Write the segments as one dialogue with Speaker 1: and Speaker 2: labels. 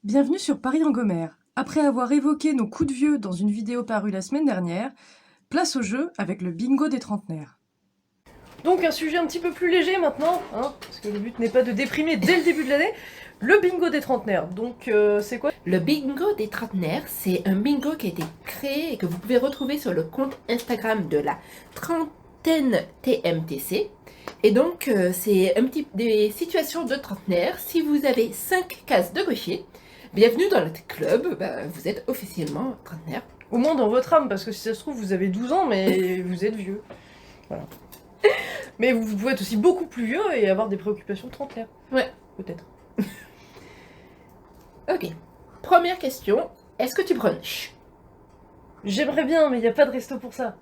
Speaker 1: Bienvenue sur Paris en Gomère. Après avoir évoqué nos coups de vieux dans une vidéo parue la semaine dernière, place au jeu avec le bingo des trentenaires. Donc un sujet un petit peu plus léger maintenant, hein, parce que le but n'est pas de déprimer dès le début de l'année, le bingo des trentenaires. Donc c'est quoi?
Speaker 2: Le bingo des trentenaires, c'est un bingo qui a été créé et que vous pouvez retrouver sur le compte Instagram de la trentaine TMTC. Et donc, c'est un petit des situations de trentenaires. Si vous avez 5 cases de cocher, bienvenue dans notre club. Vous êtes officiellement trentenaire.
Speaker 1: Au moins dans votre âme, parce que si ça se trouve vous avez 12 ans mais vous êtes vieux. Voilà. Mais vous pouvez être aussi beaucoup plus vieux et avoir des préoccupations de trentenaire.
Speaker 2: Ouais.
Speaker 1: Peut-être.
Speaker 2: Ok. Première question, est-ce que tu brunches?
Speaker 1: J'aimerais bien, mais il n'y a pas de resto pour ça.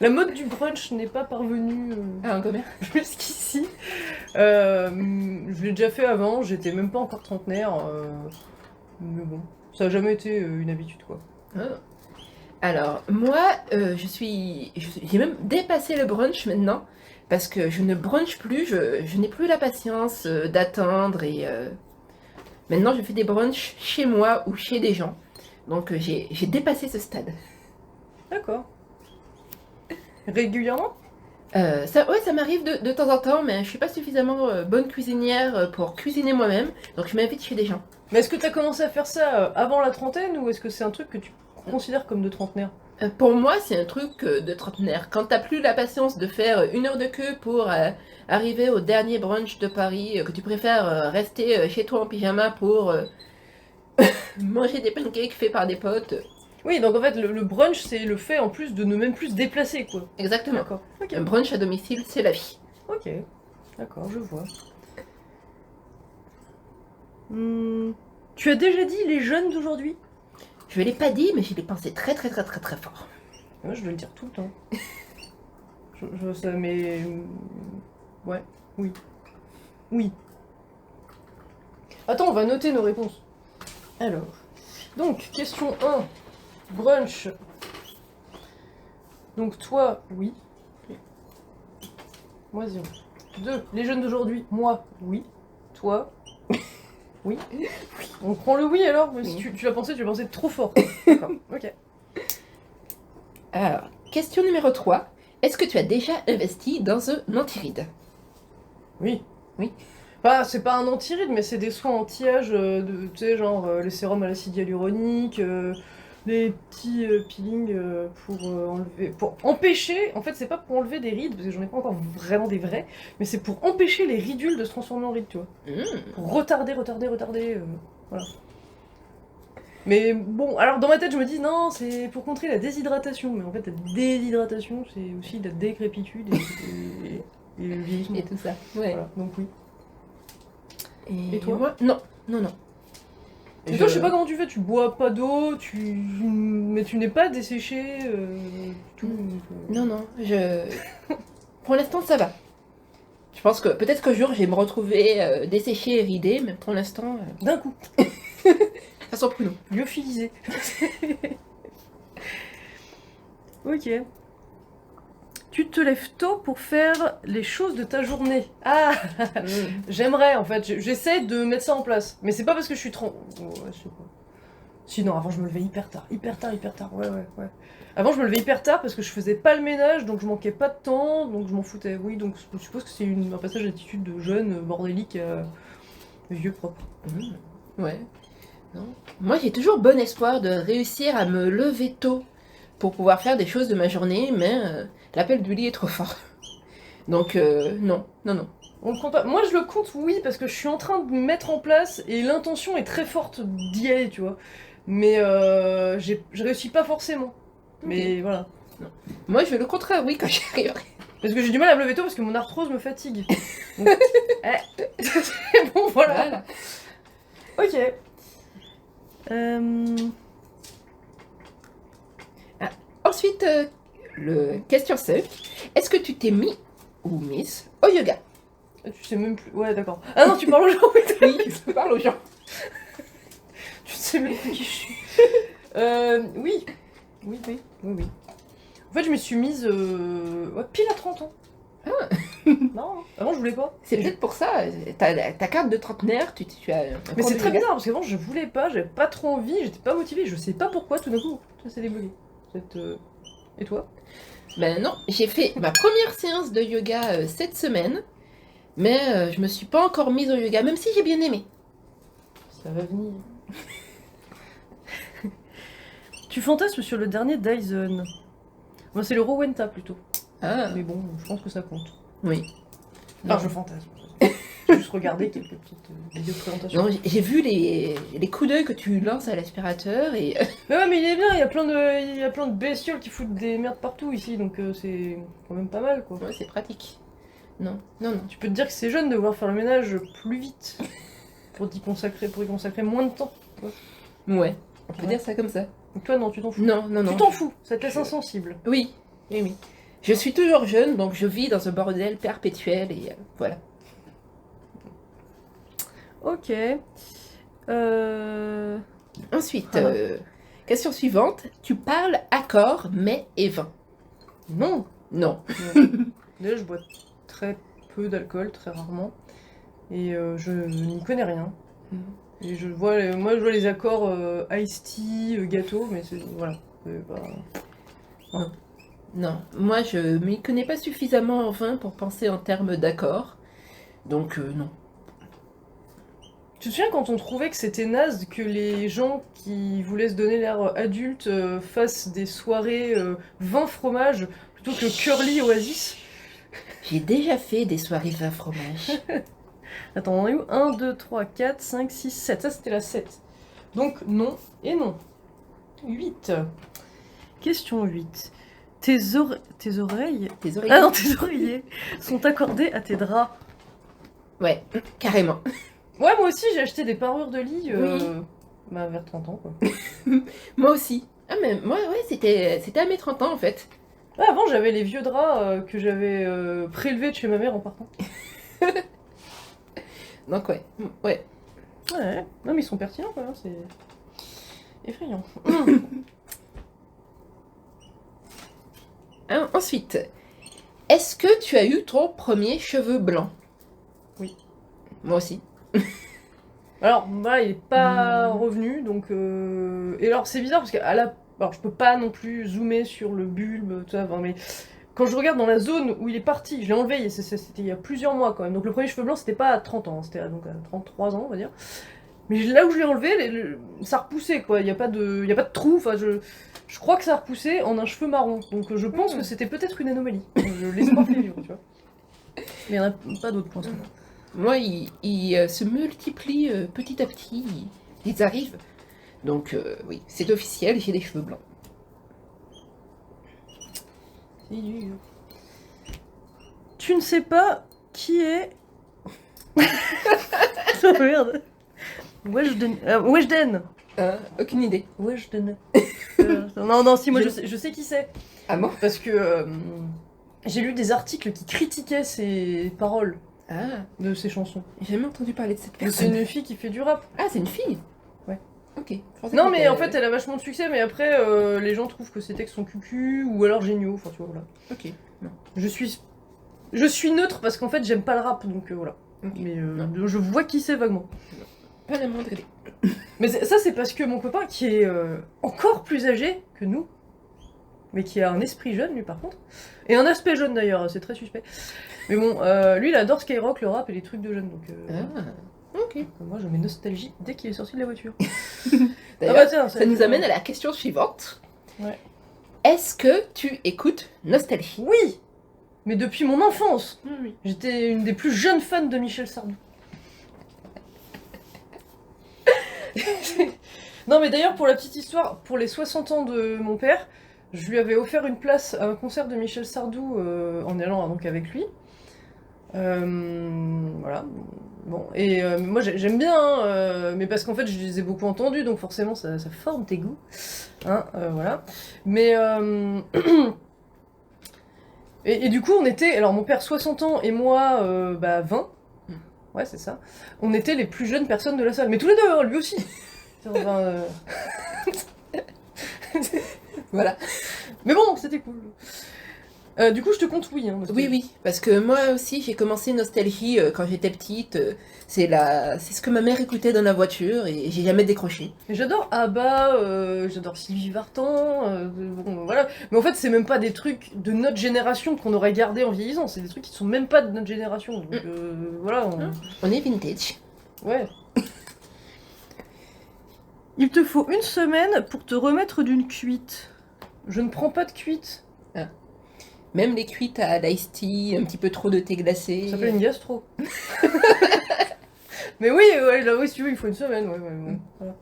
Speaker 1: La mode du brunch n'est pas parvenue
Speaker 2: Ah, en commun.
Speaker 1: jusqu'ici. Je l'ai déjà fait avant, j'étais même pas encore trentenaire. Mais bon, ça a jamais été une habitude quoi.
Speaker 2: Ah. Alors, moi, j'ai même dépassé le brunch maintenant, parce que je ne brunch plus, je n'ai plus la patience d'attendre maintenant je fais des brunchs chez moi ou chez des gens. Donc j'ai dépassé ce stade.
Speaker 1: D'accord. Régulièrement?
Speaker 2: Ça m'arrive de temps en temps, mais je suis pas suffisamment bonne cuisinière pour cuisiner moi-même, donc je m'invite chez des gens.
Speaker 1: Mais est-ce que t'as commencé à faire ça avant la trentaine ou est-ce que c'est un truc que tu considères comme de trentenaire?
Speaker 2: Pour moi, c'est un truc de trentenaire. Quand t'as plus la patience de faire 1 heure de queue pour arriver au dernier brunch de Paris, que tu préfères rester chez toi en pyjama pour manger des pancakes faits par des potes.
Speaker 1: Oui, donc en fait le brunch c'est le fait en plus de ne même plus se déplacer quoi.
Speaker 2: Exactement.
Speaker 1: D'accord. Ok.
Speaker 2: Un brunch à domicile, c'est la vie.
Speaker 1: Ok. D'accord, je vois. Tu as déjà dit les jeunes d'aujourd'hui?
Speaker 2: Je l'ai pas dit, mais j'y ai pensé très très très très très fort.
Speaker 1: Moi je dois le dire tout le temps. Ça, mais. Ouais, oui. Oui. Attends, on va noter nos réponses. Alors. Donc, question 1. Brunch. Donc, toi, oui. Moi, 0. 2. Les jeunes d'aujourd'hui. Moi, oui. Toi, oui. On prend le oui alors? Si tu l'as pensé, tu l'as pensé trop fort. D'accord, ok.
Speaker 2: Alors, question numéro 3. Est-ce que tu as déjà investi dans un anti-rides?
Speaker 1: Oui.
Speaker 2: Oui.
Speaker 1: Bah, c'est pas un anti-ride, mais c'est des soins anti-âge, tu sais, genre les sérums à l'acide hyaluronique, les petits peelings pour empêcher, en fait, c'est pas pour enlever des rides, parce que j'en ai pas encore vraiment des vrais, mais c'est pour empêcher les ridules de se transformer en rides, tu vois. Pour retarder, voilà. Mais bon, alors dans ma tête, je me dis non, c'est pour contrer la déshydratation, mais en fait, la déshydratation, c'est aussi la décrépitude et le vieillissement.
Speaker 2: Et tout ça. Ouais.
Speaker 1: Voilà, donc oui.
Speaker 2: Et
Speaker 1: toi?
Speaker 2: moi? Non, non, non.
Speaker 1: Et toi, je sais pas comment tu fais, tu bois pas d'eau, mais tu n'es pas desséché, tout.
Speaker 2: Non, non, Pour l'instant, ça va. Je pense que peut-être qu'un jour, je vais me retrouver desséchée et ridée, mais pour l'instant,
Speaker 1: D'un coup,
Speaker 2: ça sent pruneau.
Speaker 1: lyophilisé. Ok. Tu te lèves tôt pour faire les choses de ta journée. Ah, j'aimerais en fait, j'essaie de mettre ça en place. Mais c'est pas parce que je suis trop. Ouais, je sais pas. Si, non, avant je me levais hyper tard. Ouais. Avant je me levais hyper tard parce que je faisais pas le ménage, donc je manquais pas de temps, donc je m'en foutais. Oui, donc je suppose que c'est un passage d'attitude de jeune, bordélique, vieux propre.
Speaker 2: Ouais. Non. Moi, j'ai toujours bon espoir de réussir à me lever tôt pour pouvoir faire des choses de ma journée, mais l'appel du lit est trop fort. Donc, non, non, non.
Speaker 1: On le compte pas. Moi je le compte, oui, parce que je suis en train de me mettre en place et l'intention est très forte d'y aller, tu vois. Mais je réussis pas forcément. Mais voilà.
Speaker 2: Moi, je veux le contraire, oui, quand j'y arriverai.
Speaker 1: Parce que j'ai du mal à me lever tôt parce que mon arthrose me fatigue. Donc, bon, voilà. Ok.
Speaker 2: Ensuite, le question 5. Est-ce que tu t'es mis ou miss au yoga?
Speaker 1: Tu sais même plus. Ouais, d'accord. Ah non, tu parles aux gens, oui.
Speaker 2: Oui, je parle aux gens.
Speaker 1: Tu sais même plus qui je suis. Oui. En fait, je me suis mise pile à 30 ans. Non, avant je voulais pas.
Speaker 2: C'est
Speaker 1: Et je-
Speaker 2: peut-être pour ça, ta carte de trentenaire, tu as un
Speaker 1: Mais
Speaker 2: compte
Speaker 1: c'est très
Speaker 2: yoga.
Speaker 1: bizarre parce qu'avant je voulais pas, j'avais pas trop envie, j'étais pas motivée, je sais pas pourquoi tout d'un coup ça s'est débloqué. Et toi?
Speaker 2: Ben non, j'ai fait ma première séance de yoga cette semaine, mais je me suis pas encore mise au yoga, même si j'ai bien aimé.
Speaker 1: Ça va venir. Tu fantasmes sur le dernier Dyson. Moi c'est le Rowenta plutôt.
Speaker 2: Ah,
Speaker 1: Mais bon, je pense que ça compte.
Speaker 2: oui.
Speaker 1: Enfin,
Speaker 2: Non,
Speaker 1: je fantasme. J'ai juste regardé quelques petites vidéos de présentation.
Speaker 2: non, j'ai vu les coups d'œil que tu lances à l'aspirateur et
Speaker 1: Mais ouais, mais il est bien, il y a plein de bestioles qui foutent des merdes partout ici, donc c'est quand même pas mal quoi.
Speaker 2: ouais, c'est pratique. Non, non, non.
Speaker 1: Tu peux te dire que c'est jeune de vouloir faire le ménage plus vite pour y consacrer moins de temps.
Speaker 2: Ouais, on peut
Speaker 1: Ouais.
Speaker 2: dire ça comme ça.
Speaker 1: Donc toi non, tu t'en fous.
Speaker 2: Non, non, non.
Speaker 1: Tu t'en fous, ça te laisse insensible.
Speaker 2: Oui, oui, oui. Je suis toujours jeune, donc je vis dans un bordel perpétuel et voilà.
Speaker 1: Ok.
Speaker 2: Ensuite,
Speaker 1: Voilà.
Speaker 2: question suivante. Tu parles accord, mais et vin.
Speaker 1: Non.
Speaker 2: Non.
Speaker 1: Déjà je bois très peu d'alcool, très rarement. Et je n'y connais rien. Et moi je vois les accords iced tea, gâteau, mais c'est voilà. C'est pas-
Speaker 2: Non. Moi, je m'y connais pas suffisamment en vin pour penser en termes d'accord. Donc, non.
Speaker 1: Tu te souviens quand on trouvait que c'était naze que les gens qui voulaient se donner l'air adulte fassent des soirées vin fromage plutôt que curly oasis?
Speaker 2: J'ai déjà fait des soirées vin fromage.
Speaker 1: Attends, on en est où? 1, 2, 3, 4, 5, 6, 7. Ça c'était la 7. Donc non et non. 8. Question 8. Tes oreilles...
Speaker 2: Tes oreilles.
Speaker 1: Ah non, tes oreillers sont accordés à tes draps.
Speaker 2: Ouais, carrément.
Speaker 1: Ouais, moi aussi j'ai acheté des parures de lit
Speaker 2: Oui.
Speaker 1: vers 30 ans quoi.
Speaker 2: Moi aussi. Ah, mais moi, ouais, c'était à mes 30 ans en fait.
Speaker 1: Ouais, avant j'avais les vieux draps que j'avais prélevés de chez ma mère en partant.
Speaker 2: Donc, ouais. Ouais.
Speaker 1: Ouais, non mais ils sont pertinents quand même, c'est effrayant.
Speaker 2: Hein, ensuite, est-ce que tu as eu ton premier cheveu blanc?
Speaker 1: Oui.
Speaker 2: Moi aussi.
Speaker 1: Alors voilà, il est pas
Speaker 2: Hmm.
Speaker 1: revenu, donc et alors c'est bizarre parce que alors je peux pas non plus zoomer sur le bulbe, tout ça, enfin, mais quand je regarde dans la zone où il est parti, je l'ai enlevé, et c'était il y a plusieurs mois quand même. Donc le premier cheveu blanc c'était pas à 30 ans, c'était donc à 33 ans on va dire. Mais là où je l'ai enlevé, ça repoussait quoi, il y a pas de trou, enfin je crois que ça a repoussé en un cheveu marron. Donc je pense que c'était peut-être une anomalie. Je laisse pas fait vivre, tu vois. Mais il y en a pas d'autres pour l'instant.
Speaker 2: Moi, il se multiplie petit à petit. Ils arrivent. Donc, oui, c'est officiel, j'ai des cheveux blancs.
Speaker 1: Tu ne sais pas qui est. Oh merde. Weshden.
Speaker 2: Aucune idée.
Speaker 1: Weshden. Non, si, moi je sais qui c'est.
Speaker 2: Ah bon?
Speaker 1: Parce que j'ai lu des articles qui critiquaient ses paroles
Speaker 2: Ah,
Speaker 1: de ses chansons.
Speaker 2: j'ai jamais entendu parler de cette
Speaker 1: C'est
Speaker 2: personne.
Speaker 1: une fille qui fait du rap.
Speaker 2: Ah, c'est une fille?
Speaker 1: Ouais.
Speaker 2: Ok. Je pensais
Speaker 1: Non,
Speaker 2: que
Speaker 1: mais
Speaker 2: c'était-
Speaker 1: en fait, elle a vachement de succès, mais après, les gens trouvent que ses textes sont cucu ou alors géniaux. Enfin, tu vois, voilà.
Speaker 2: Ok.
Speaker 1: Je suis neutre parce qu'en fait, j'aime pas le rap, donc voilà.
Speaker 2: Ok.
Speaker 1: Mais
Speaker 2: Non.
Speaker 1: je vois qui c'est vaguement.
Speaker 2: Pas la moindre idée.
Speaker 1: Mais ça, c'est parce que mon copain, qui est encore plus âgé que nous, mais qui a un esprit jeune, lui, par contre, et un aspect jeune d'ailleurs, c'est très suspect. Mais bon, lui, il adore Skyrock, le rap et les trucs de jeunes, donc
Speaker 2: Ok.
Speaker 1: moi, je mets nostalgie dès qu'il est sorti de la voiture.
Speaker 2: D'ailleurs,
Speaker 1: tiens,
Speaker 2: ça nous amène à la question suivante.
Speaker 1: Ouais.
Speaker 2: Est-ce que tu écoutes Nostalgie?
Speaker 1: Oui, mais depuis mon enfance,
Speaker 2: Oui.
Speaker 1: j'étais une des plus jeunes fans de Michel Sardou. Non, mais d'ailleurs, pour la petite histoire, pour les 60 ans de mon père, je lui avais offert une place à un concert de Michel Sardou en allant donc avec lui. Voilà. Bon, et moi j'aime bien, hein, mais parce qu'en fait je les ai beaucoup entendus, donc forcément ça forme tes goûts. Hein, voilà. Mais. Et du coup, on était. Alors, mon père 60 ans et moi 20. Ouais, c'est ça. On était les plus jeunes personnes de la salle. Mais tous les deux, hein, lui aussi. Enfin,
Speaker 2: Voilà.
Speaker 1: mais bon, c'était cool. Du coup, je te compte oui. Hein,
Speaker 2: Oui, oui, parce que moi aussi j'ai commencé Nostalgie quand j'étais petite. C'est ce que ma mère écoutait dans la voiture et j'ai jamais décroché.
Speaker 1: Et j'adore ABBA, j'adore Sylvie Vartan, bon, voilà. Mais en fait, c'est même pas des trucs de notre génération qu'on aurait gardé en vieillissant, c'est des trucs qui sont même pas de notre génération. Donc voilà,
Speaker 2: On est vintage.
Speaker 1: ouais. Il te faut 1 semaine pour te remettre d'une cuite. Je ne prends pas de cuite.
Speaker 2: Même les cuites à l'ice tea, un petit peu trop de thé glacé.
Speaker 1: Ça s'appelle une gastro. Mais oui, ouais, là, oui, si tu veux, il faut 1 semaine. Ouais, bon, voilà.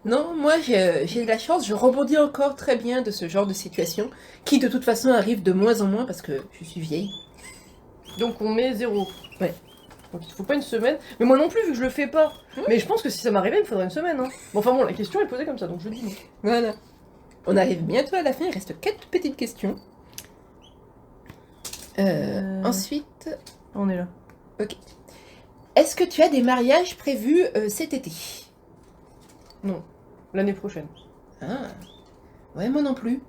Speaker 2: Non, moi j'ai de la chance, je rebondis encore très bien de ce genre de situation, qui de toute façon arrive de moins en moins parce que je suis vieille.
Speaker 1: Donc on met 0.
Speaker 2: Ouais.
Speaker 1: Donc il te faut pas 1 semaine. Mais moi non plus, vu que je le fais pas. Mais je pense que si ça m'arrivait, il me faudrait 1 semaine. Hein. Bon, enfin bon, la question est posée comme ça, donc je dis non.
Speaker 2: Voilà. On arrive bientôt à la fin, il reste 4 petites questions. Ensuite,
Speaker 1: On est là.
Speaker 2: est-ce que tu as des mariages prévus cet été?
Speaker 1: Non. L'année prochaine.
Speaker 2: Ah, ouais, moi non plus.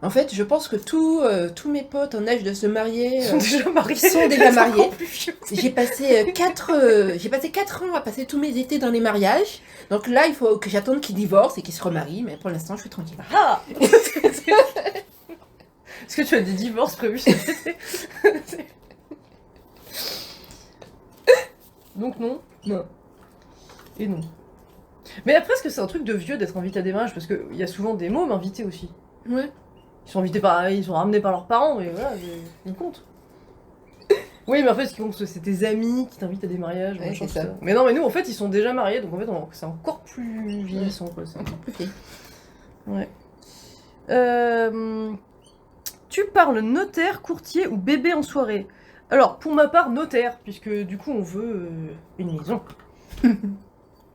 Speaker 2: En fait, je pense que tous mes potes en âge de se marier
Speaker 1: Ils sont déjà mariés.
Speaker 2: sont déjà
Speaker 1: C'est
Speaker 2: mariés.
Speaker 1: encore plus vieux.
Speaker 2: J'ai passé 4 ans à passer tous mes étés dans les mariages. Donc là, il faut que j'attende qu'ils divorcent et qu'ils se remarient. Mais pour l'instant, je suis tranquille.
Speaker 1: Ah Est-ce que tu as des divorces prévus cet été? Donc non.
Speaker 2: Non.
Speaker 1: Et non. Mais après, est-ce que c'est un truc de vieux d'être invité à des mariages? Parce qu'il y a souvent des mômes invités aussi.
Speaker 2: Ouais.
Speaker 1: Ils sont ramenés par leurs parents, et voilà, ils comptent. Oui, mais en fait, ce qui compte, c'est tes amis qui t'invitent à des mariages.
Speaker 2: Ouais,
Speaker 1: machin,
Speaker 2: c'est ça.
Speaker 1: tout ça. Mais non, mais nous, en fait, ils sont déjà mariés, donc en fait, c'est encore plus vieillissant, quoi.
Speaker 2: Encore plus vieille.
Speaker 1: Ouais. Tu parles notaire, courtier ou bébé en soirée? Alors, pour ma part, notaire, puisque du coup, on veut une maison.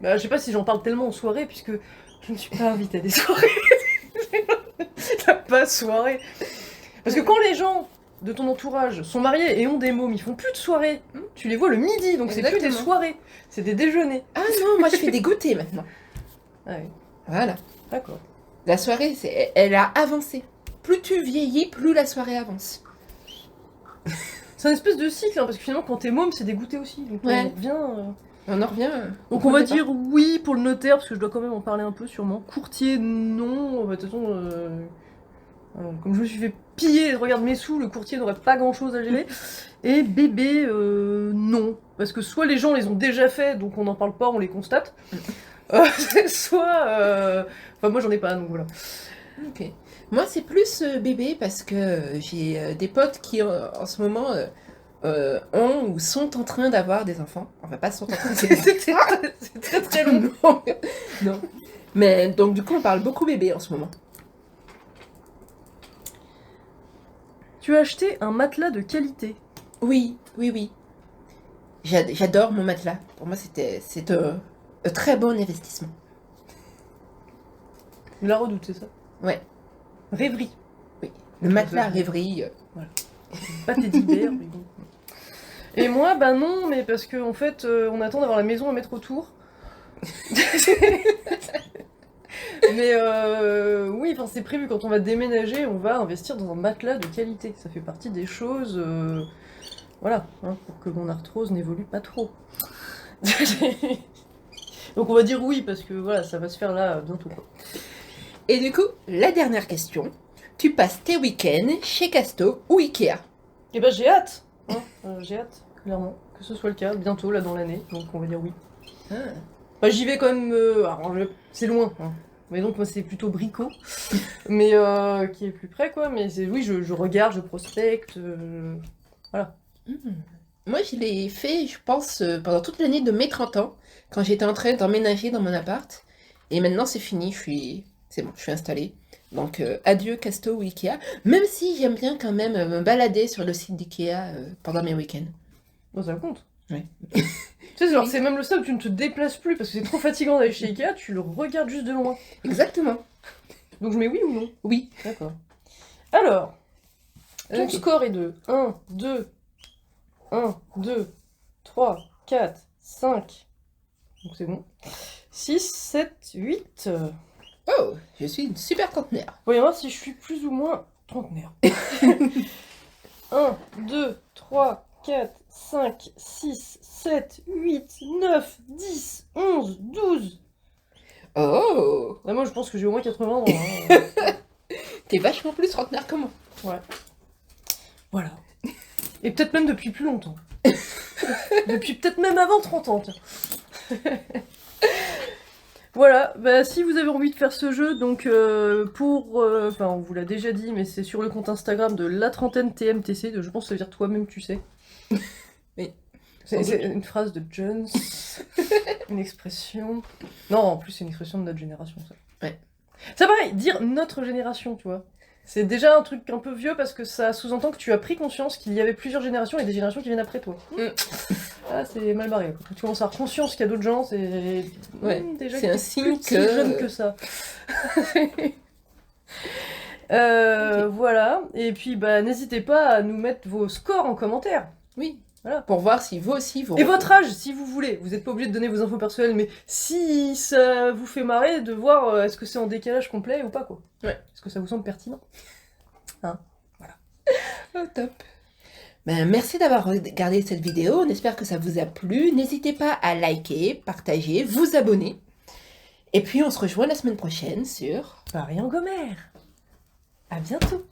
Speaker 1: Bah, je sais pas si j'en parle tellement en soirée, puisque je ne suis pas invitée à des soirées. T'as pas de soirée. Parce que quand les gens de ton entourage sont mariés et ont des mômes, ils font plus de soirée. Tu les vois le midi, donc c'est plus des
Speaker 2: Exactement.
Speaker 1: soirées, c'est des déjeuners.
Speaker 2: Ah non, moi je fais des goûters maintenant.
Speaker 1: Ah oui,
Speaker 2: Voilà.
Speaker 1: d'accord.
Speaker 2: La soirée, elle a avancé. Plus tu vieillis, plus la soirée avance.
Speaker 1: C'est un espèce de cycle, hein, parce que finalement, quand t'es môme, c'est des goûters aussi. Donc
Speaker 2: Ouais.
Speaker 1: on revient.
Speaker 2: On en revient.
Speaker 1: Donc on va dire oui pour le notaire, parce que je dois quand même en parler un peu sûrement. Courtier, non. Bah, de toute façon, comme je me suis fait piller, regarde mes sous, le courtier n'aurait pas grand chose à gérer. Et bébé, non. Parce que soit les gens les ont déjà fait, donc on n'en parle pas, on les constate. Soit. Enfin, moi j'en ai pas, donc voilà.
Speaker 2: Ok. Moi, c'est plus bébé parce que j'ai des potes qui en ce moment ont ou sont en train d'avoir des enfants. Enfin, pas sont en train, c'est
Speaker 1: C'est très long.
Speaker 2: non. Non. Mais donc, du coup, on parle beaucoup bébé en ce moment.
Speaker 1: Tu as acheté un matelas de qualité.
Speaker 2: Oui, oui, oui. J'adore mon matelas. Pour moi, c'est un très bon investissement.
Speaker 1: La Redoute, c'est ça?
Speaker 2: Ouais.
Speaker 1: Rêverie.
Speaker 2: Le matelas rêverie.
Speaker 1: Pas Teddy Bear, mais bon. Et moi, bah non, mais parce que en fait, on attend d'avoir la maison à mettre autour. Mais oui, enfin c'est prévu, quand on va déménager, on va investir dans un matelas de qualité. Ça fait partie des choses, voilà, hein, pour que mon arthrose n'évolue pas trop. Donc on va dire oui, parce que voilà, ça va se faire là bientôt, quoi.
Speaker 2: Et du coup, la dernière question. Tu passes tes week-ends chez Casto ou Ikea?
Speaker 1: Et bah j'ai hâte, hein, j'ai hâte, clairement, que ce soit le cas, bientôt là dans l'année, donc on va dire oui.
Speaker 2: Ah.
Speaker 1: Bah j'y vais quand même, alors c'est loin, hein. Mais donc moi c'est plutôt Brico, mais qui est plus près quoi, mais oui, je regarde, je prospecte, voilà.
Speaker 2: Moi, je l'ai fait, je pense, pendant toute l'année de mes 30 ans, quand j'étais en train d'emménager dans mon appart. Et maintenant, c'est fini, c'est bon, je suis installée. Donc, adieu Casto ou Ikea. Même si j'aime bien quand même me balader sur le site d'Ikea pendant mes week-ends.
Speaker 1: Bon, ça compte.
Speaker 2: Ouais.
Speaker 1: Tu sais, genre, c'est même le stade où tu ne te déplaces plus parce que c'est trop fatigant d'aller chez Ikea, tu le regardes juste de loin.
Speaker 2: Exactement.
Speaker 1: Donc je mets oui ou non?
Speaker 2: Oui.
Speaker 1: D'accord. Alors, ton
Speaker 2: Ok.
Speaker 1: score est de 1, 2, 3, 4, 5. Donc c'est bon. 6, 7, 8.
Speaker 2: Oh, je suis une super trentenaire.
Speaker 1: Voyons voir si je suis plus ou moins trentenaire. 1, 2, 3, 4, 5, 6, 7, 8, 9, 10, 11, 12.
Speaker 2: Oh,
Speaker 1: Ah, moi, je pense que j'ai au moins 80 ans. Hein.
Speaker 2: t'es vachement plus trentenaire que moi.
Speaker 1: Voilà. Et peut-être même depuis plus longtemps. Depuis peut-être même avant 30 ans. Tiens. Voilà, bah, si vous avez envie de faire ce jeu, donc enfin on vous l'a déjà dit, mais c'est sur le compte Instagram de la trentaine TMTC, je pense que ça veut dire toi-même tu sais.
Speaker 2: Oui.
Speaker 1: C'est une phrase de Jones, une expression. Non, en plus c'est une expression de notre génération ça.
Speaker 2: Ouais.
Speaker 1: C'est pareil, dire notre génération, tu vois. C'est déjà un truc un peu vieux parce que ça sous-entend que tu as pris conscience qu'il y avait plusieurs générations et des générations qui viennent après toi. Ah, c'est mal barré. Quand tu commences à avoir conscience qu'il y a d'autres gens, c'est
Speaker 2: Ouais,
Speaker 1: déjà
Speaker 2: c'est
Speaker 1: que
Speaker 2: un
Speaker 1: t'es
Speaker 2: signe
Speaker 1: plus si
Speaker 2: que-
Speaker 1: jeune que ça.
Speaker 2: Ok.
Speaker 1: Voilà. Et puis bah n'hésitez pas à nous mettre vos scores en commentaire.
Speaker 2: Oui,
Speaker 1: Voilà.
Speaker 2: pour voir si vous aussi vous...
Speaker 1: Et votre âge, si vous voulez. Vous n'êtes pas obligé de donner vos infos personnelles, mais si ça vous fait marrer de voir est-ce que c'est en décalage complet ou pas quoi.
Speaker 2: Ouais.
Speaker 1: Est-ce que ça vous semble pertinent?
Speaker 2: Oh, top. Ben, merci d'avoir regardé cette vidéo. On espère que ça vous a plu. N'hésitez pas à liker, partager, vous abonner. Et puis on se rejoint la semaine prochaine sur...
Speaker 1: Paris en Gomère. À bientôt.